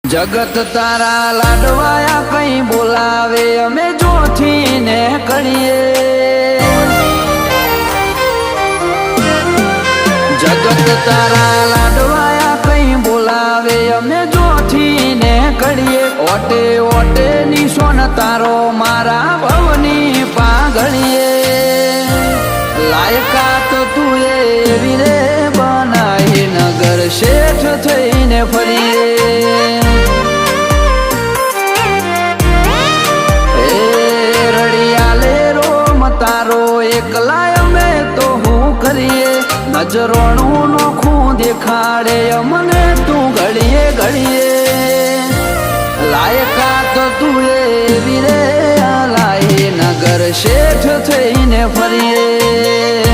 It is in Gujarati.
જગત તારા લાડવાયા કઈ બોલાવે અમે જોથી ને કરીએ જગત તારા લાડવાયા કઈ બોલાવે અમે જોથી ને કરીએ ઓટે ઓટે નિશોન તારો મારા ભવની પાઘડીએ લાયકાત તું એવી રે બનાવી નગર શેઠ થઈને ફરીએ તારો એકલા અમે તો હું કરીએ નજરોનું નોખું દેખાડે અમને તું ઘડીએ ઘડીએ લાયકાત તું એવી રે લાઈ નગર શેઠ થઈને ફરીએ